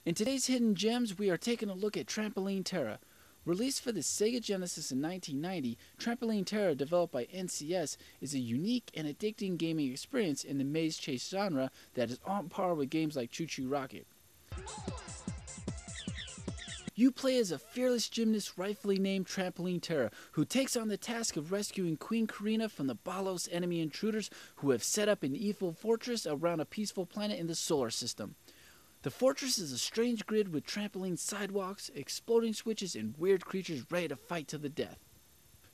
In today's Hidden Gems, we are taking a look at Trampoline Terror. Released for the Sega Genesis in 1990, Trampoline Terror, developed by NCS, is a unique and addicting gaming experience in the maze chase genre that is on par with games like Choo Choo Rocket. You play as a fearless gymnast rightfully named Trampoline Terror, who takes on the task of rescuing Queen Karina from the Balos enemy intruders who have set up an evil fortress around a peaceful planet in the solar system. The fortress is a strange grid with trampoline sidewalks, exploding switches, and weird creatures ready to fight to the death.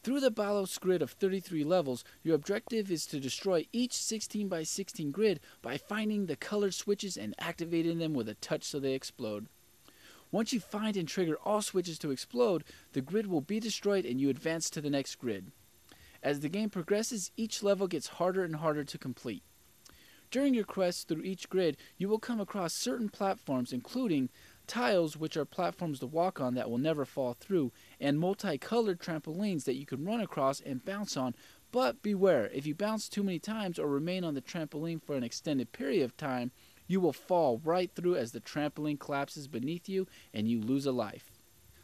Through the Balos grid of 33 levels, your objective is to destroy each 16 by 16 grid by finding the colored switches and activating them with a touch so they explode. Once you find and trigger all switches to explode, the grid will be destroyed and you advance to the next grid. As the game progresses, each level gets harder and harder to complete. During your quest through each grid, you will come across certain platforms, including tiles, which are platforms to walk on that will never fall through, and multicolored trampolines that you can run across and bounce on. But beware, if you bounce too many times or remain on the trampoline for an extended period of time, you will fall right through as the trampoline collapses beneath you and you lose a life.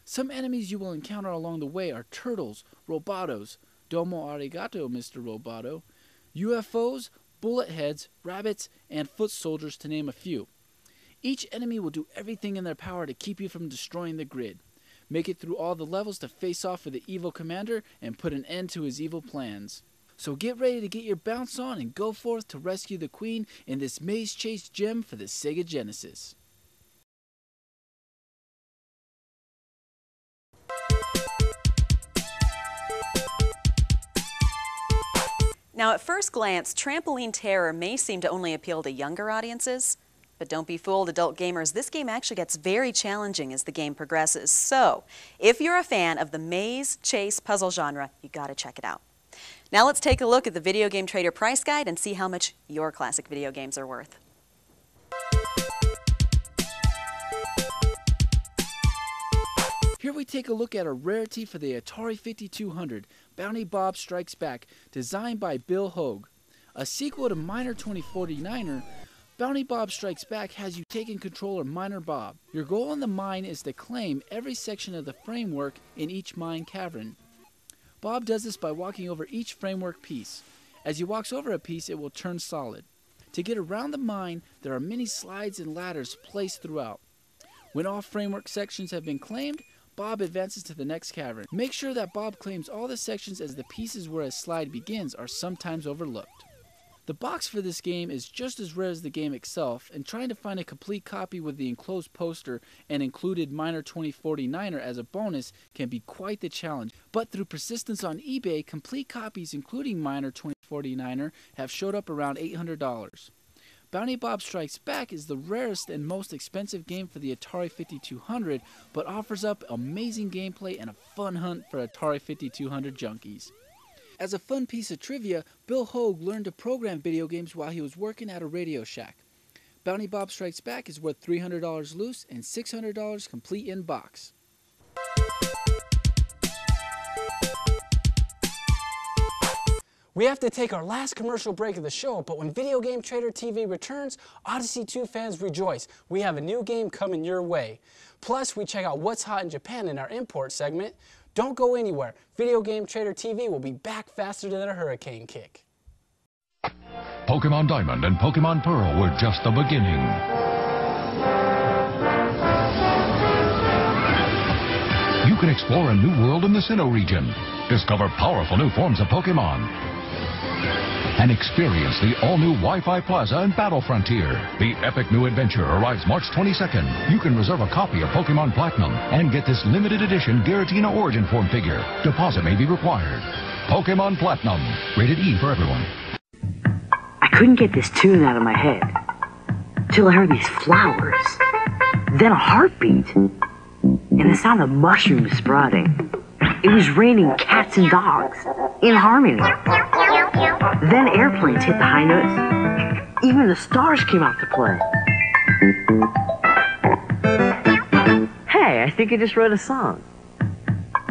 Some enemies you will encounter along the way are turtles, robotos, domo arigato, Mr. Roboto, UFOs, bullet heads, rabbits, and foot soldiers, to name a few. Each enemy will do everything in their power to keep you from destroying the grid. Make it through all the levels to face off with the evil commander and put an end to his evil plans. So get ready to get your bounce on and go forth to rescue the queen in this maze chase gem for the Sega Genesis. Now, at first glance, Trampoline Terror may seem to only appeal to younger audiences, but don't be fooled, adult gamers. This game actually gets very challenging as the game progresses. So, if you're a fan of the maze chase puzzle genre, you gotta check it out. Now let's take a look at the Video Game Trader price guide and see how much your classic video games are worth. Here we take a look at a rarity for the Atari 5200, Bounty Bob Strikes Back, designed by Bill Hogue. A sequel to Miner 2049er, Bounty Bob Strikes Back has you taking control of Miner Bob. Your goal in the mine is to claim every section of the framework in each mine cavern. Bob does this by walking over each framework piece. As he walks over a piece, it will turn solid. To get around the mine, there are many slides and ladders placed throughout. When all framework sections have been claimed, Bob advances to the next cavern. Make sure that Bob claims all the sections, as the pieces where a slide begins are sometimes overlooked. The box for this game is just as rare as the game itself, and trying to find a complete copy with the enclosed poster and included Miner 2049er as a bonus can be quite the challenge. But through persistence on eBay, complete copies including Miner 2049er have showed up around $800. Bounty Bob Strikes Back is the rarest and most expensive game for the Atari 5200, but offers up amazing gameplay and a fun hunt for Atari 5200 junkies. As a fun piece of trivia, Bill Hogue learned to program video games while he was working at a Radio Shack. Bounty Bob Strikes Back is worth $300 loose and $600 complete in box. We have to take our last commercial break of the show, but when Video Game Trader TV returns, Odyssey 2 fans rejoice. We have a new game coming your way. Plus, we check out what's hot in Japan in our import segment. Don't go anywhere. Video Game Trader TV will be back faster than a hurricane kick. Pokemon Diamond and Pokemon Pearl were just the beginning. You can explore a new world in the Sinnoh region, discover powerful new forms of Pokemon, and experience the all-new Wi-Fi Plaza and Battle Frontier. The epic new adventure arrives March 22nd. You can reserve a copy of Pokemon Platinum and get this limited edition Giratina Origin Form figure. Deposit may be required. Pokemon Platinum. Rated E for everyone. I couldn't get this tune out of my head till I heard these flowers, then a heartbeat, and the sound of mushrooms sprouting. It was raining cats and dogs in harmony. Then airplanes hit the high notes. Even the stars came out to play. Hey, I think I just wrote a song.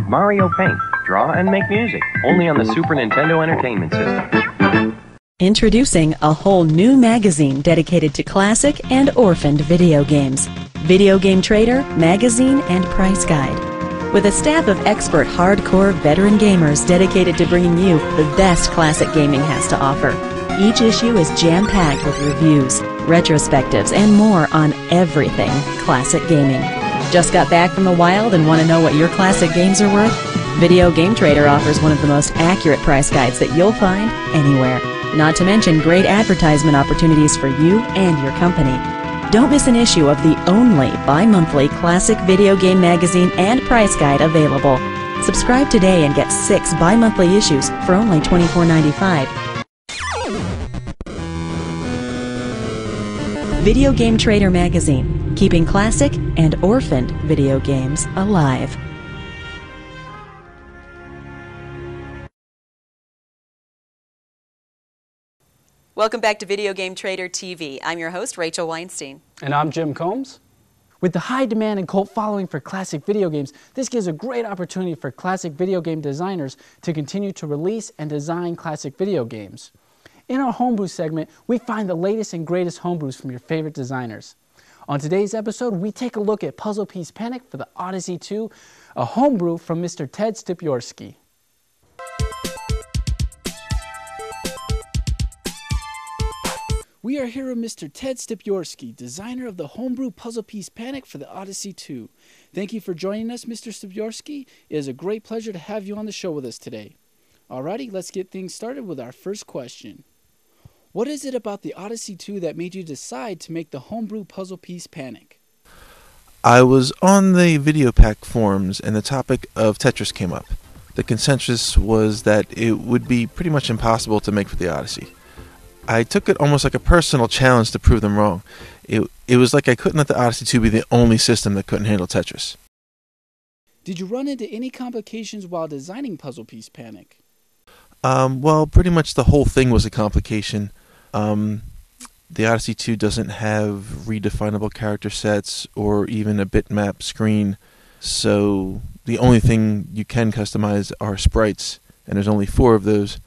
Mario Paint. Draw and make music. Only on the Super Nintendo Entertainment System. Introducing a whole new magazine dedicated to classic and orphaned video games. Video Game Trader, magazine, and price guide. With a staff of expert hardcore veteran gamers dedicated to bringing you the best classic gaming has to offer. Each issue is jam-packed with reviews, retrospectives, and more on everything classic gaming. Just got back from the wild and want to know what your classic games are worth? Video Game Trader offers one of the most accurate price guides that you'll find anywhere. Not to mention great advertisement opportunities for you and your company. Don't miss an issue of the only bi-monthly classic video game magazine and price guide available. Subscribe today and get 6 bi-monthly issues for only $24.95. Video Game Trader magazine, keeping classic and orphaned video games alive. Welcome back to Video Game Trader TV. I'm your host, Rachel Weinstein. And I'm Jim Combs. With the high demand and cult following for classic video games, this gives a great opportunity for classic video game designers to continue to release and design classic video games. In our homebrew segment, we find the latest and greatest homebrews from your favorite designers. On today's episode, we take a look at Puzzle Piece Panic for the Odyssey 2, a homebrew from Mr. Ted Szczypiorski. We are here with Mr. Ted Szczypiorski, designer of the homebrew Puzzle Piece Panic for the Odyssey 2. Thank you for joining us, Mr. Szczypiorski. It is a great pleasure to have you on the show with us today. Alrighty, let's get things started with our first question. What is it about the Odyssey 2 that made you decide to make the homebrew Puzzle Piece Panic? I was on the video pack forums and the topic of Tetris came up. The consensus was that it would be pretty much impossible to make for the Odyssey. I took it almost like a personal challenge to prove them wrong. It was like I couldn't let the Odyssey 2 be the only system that couldn't handle Tetris. Did you run into any complications while designing Puzzle Piece Panic? Well, pretty much the whole thing was a complication. The Odyssey 2 doesn't have redefinable character sets or even a bitmap screen, so the only thing you can customize are sprites, and there's only 4 of those.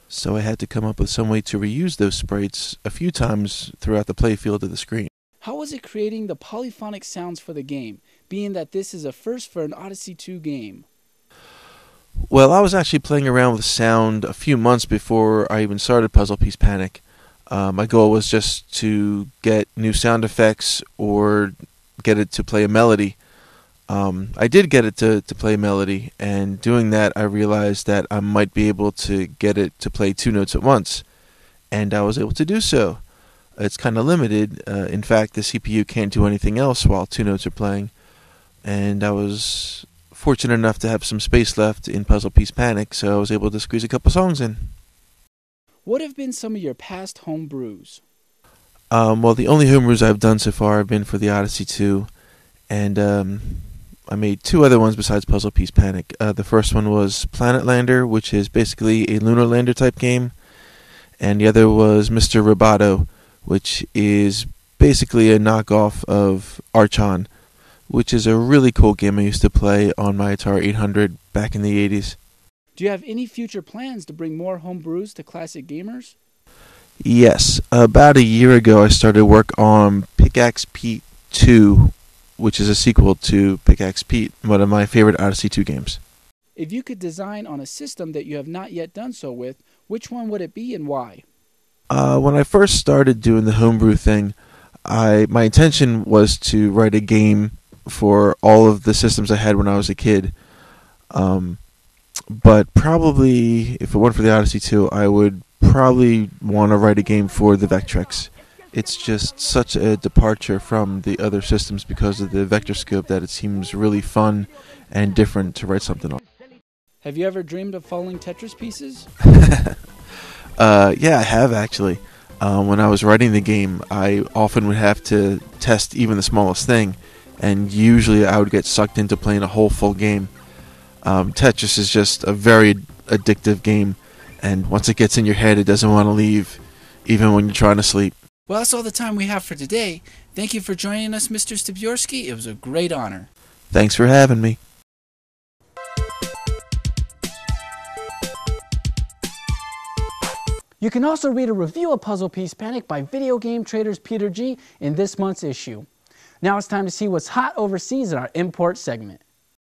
So I had to come up with some way to reuse those sprites a few times throughout the playfield of the screen. How was it creating the polyphonic sounds for the game, being that this is a first for an Odyssey 2 game? Well, I was actually playing around with sound a few months before I even started Puzzle Piece Panic. My goal was just to get new sound effects or get it to play a melody. I did get it to play a melody, and doing that I realized that I might be able to get it to play 2 notes at once, and I was able to do so. It's kind of limited. In fact, the CPU can't do anything else while 2 notes are playing, and I was fortunate enough to have some space left in Puzzle Piece Panic, so I was able to squeeze a couple songs in. What have been some of your past homebrews? Well, the only homebrews I've done so far have been for the Odyssey 2, and I made 2 other ones besides Puzzle Piece Panic. The first one was Planet Lander, which is basically a lunar lander type game, and the other was Mr. Roboto, which is basically a knockoff of Archon, which is a really cool game I used to play on my Atari 800 back in the 80s. Do you have any future plans to bring more homebrews to classic gamers? Yes. About a year ago I started work on Pickaxe Pete 2, which is a sequel to Pickaxe Pete, one of my favorite Odyssey 2 games. If you could design on a system that you have not yet done so with, which one would it be and why? When I first started doing the homebrew thing, my intention was to write a game for all of the systems I had when I was a kid. But probably, if it weren't for the Odyssey 2, I would probably want to write a game for the Vectrex. It's just such a departure from the other systems because of the vector scope that it seems really fun and different to write something on. Have you ever dreamed of folding Tetris pieces? Yeah, I have actually. When I was writing the game, I often would have to test even the smallest thing, and usually I would get sucked into playing a whole full game. Tetris is just a very addictive game, and once it gets in your head, it doesn't want to leave, even when you're trying to sleep. Well, that's all the time we have for today. Thank you for joining us, Mr. Szczypiorski. It was a great honor. Thanks for having me. You can also read a review of Puzzle Piece Panic by Video Game Trader's Peter G. in this month's issue. Now it's time to see what's hot overseas in our import segment.